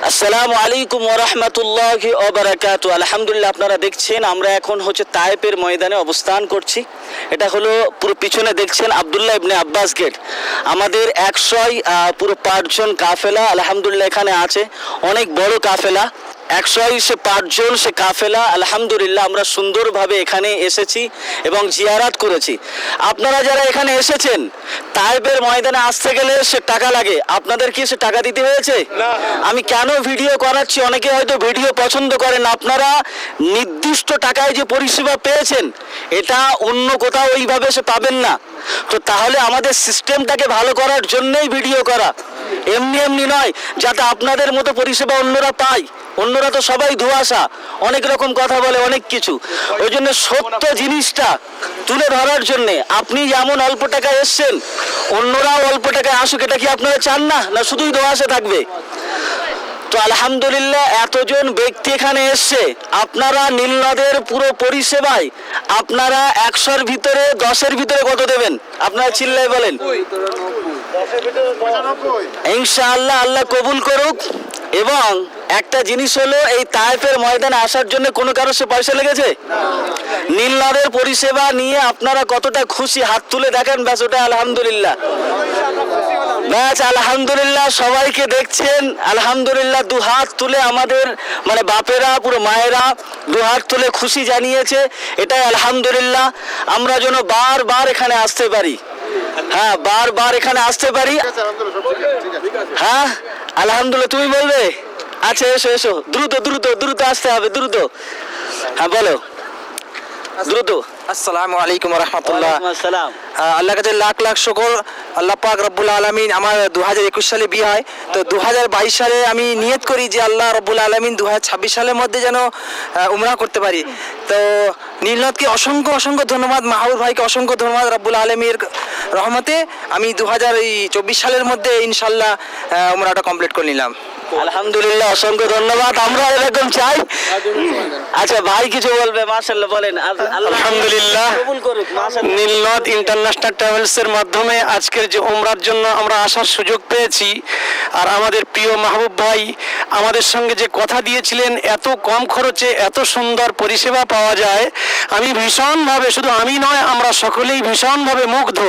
আসসালামু আলাইকুম ওয়া রাহমাতুল্লাহি ওয়া বারাকাতুহু। আলহামদুলিল্লাহ, আপনারা দেখছেন আমরা এখন তায়েফের ময়দানে অবস্থান করছি। এটা হলো পুরো পিছনে দেখছেন আব্দুল্লাহ ইবনে আব্বাস গেট। আমাদের 100 পুরো 5 জন কাফেলা আলহামদুলিল্লাহ এখানে আছে, অনেক বড় কাফেলা। 100 জন সে কাফেলা আলহামদুলিল্লাহ আমরা সুন্দরভাবে এখানে এসেছি এবং জিয়ারাত করেছি। আপনারা যারা এখানে এসেছেন, তায়েফের ময়দানে আসতে গেলে সে টাকা লাগে, আপনাদের কি সে টাকা দিতে হয়েছে? আমি কেন ভিডিও করাচ্ছি, অনেকে হয়তো ভিডিও পছন্দ করেন, আপনারা নির্দিষ্ট টাকায় যে পরিষেবা পেয়েছেন এটা অন্য কোথাও ওইভাবে সে পাবেন না। তো তাহলে আমাদের সিস্টেমটাকে ভালো করার জন্যই ভিডিও করা, এমনি এমনি নয়, যাতে আপনাদের মতো পরিষেবা অন্যরা পায়। অন্যরা তো সবাই ধোঁয়াশা, অনেক রকম কথা বলে, অনেক কিছু। ওই জন্য সত্য জিনিসটা তুলে ধরার জন্যে আপনি যেমন অল্প টাকায় এসছেন, অন্যরাও অল্প টাকায় আসুক, এটা কি আপনারা চান না? না শুধুই ধোঁয়াশা থাকবে? তো আলহামদুলিল্লাহ এতজন ব্যক্তি এখানে এসছে, আপনারা নীলনদের পুরো পরিষেবায় আপনারা 100-র ভিতরে 10-এর ভিতরে কত দেবেন? আপনারা চিল্লাই বলেন। ইনশাআল্লাহ আল্লাহ কবুল করুক। এবং একটা জিনিস হলো, এই তায়েফের ময়দানে আসার জন্য কোনো কারো সে পয়সা লেগেছে? নীলনদের পরিষেবা নিয়ে আপনারা কতটা খুশি, হাত তুলে দেখেন, ব্যাস ওটা আলহামদুলিল্লাহ। ব্যাস আলহামদুলিল্লাহ, সবাইকে দেখছেন আলহামদুলিল্লাহ, দু হাত তুলে আমাদের বাপেরা, পুরো মায়েরা দু হাত তুলে খুশি জানিয়েছে। এটাই আলহামদুলিল্লাহ, আমরা যেন বারবার এখানে আসতে পারি। হ্যাঁ, বারবার এখানে আসতে পারি। হ্যাঁ আলহামদুলিল্লাহ, তুমি বলবে? আচ্ছা এসো এসো, দ্রুত দ্রুত দ্রুত আসতে হবে, দ্রুত। হ্যাঁ বলো, দ্রুত। আসসালামু আলাইকুম ওয়া রাহমাতুল্লাহ। আসসালাম। আল্লাহর কাছে লাখ লাখ শুকর, আল্লাহ পাক রব্বুল আলামিন। আমার 2021 সালে বিয়ে হয়, তো 2022 সালে আমি নিয়ত করি যে আল্লাহ রব্বুল আলামিন 2026 সালের মধ্যে যেন উমরা করতে পারি। তো নীলনদকে অসংখ্য অসংখ্য ধন্যবাদ, মাহবুব ভাইকে অসংখ্য ধন্যবাদ। রব্বুল আলামিনের রহমতে আমি 2024 সালের মধ্যে ইনশাল্লাহ উমরাটা কমপ্লিট করে নিলাম। আলহামদুলিল্লাহ, অসংখ্য ধন্যবাদ, আমরা এরকম চাই। আচ্ছা ভাই কিছু বলবে? মাশাআল্লাহ বলেন। আলহামদুলিল্লাহ, নীলনদ ইন্টারন্যাশনাল ট্রাভেলসের মাধ্যমে আজকের যে উমরার জন্য আমরা আসার সুযোগ পেয়েছি, আর আমাদের প্রিয় মাহবুব ভাই আমাদের সঙ্গে যে কথা দিয়েছিলেন এত কম খরচে এত সুন্দর পরিষেবা পাওয়া যায়, আমি ভীষণভাবে, শুধু আমি নয় আমরা সকলেই ভীষণভাবে মুগ্ধ।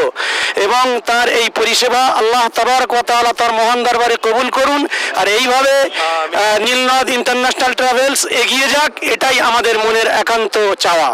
এবং তার এই পরিষেবা আল্লাহ তাবারক ওয়া তাআলা তার মহান দরবারে কবুল করুন। আর এইভাবে নীলনদ ইন্টারন্যাশনাল ট্রাভেলস এগিয়ে যাক, এটাই আমাদের মনের একান্ত চাওয়া।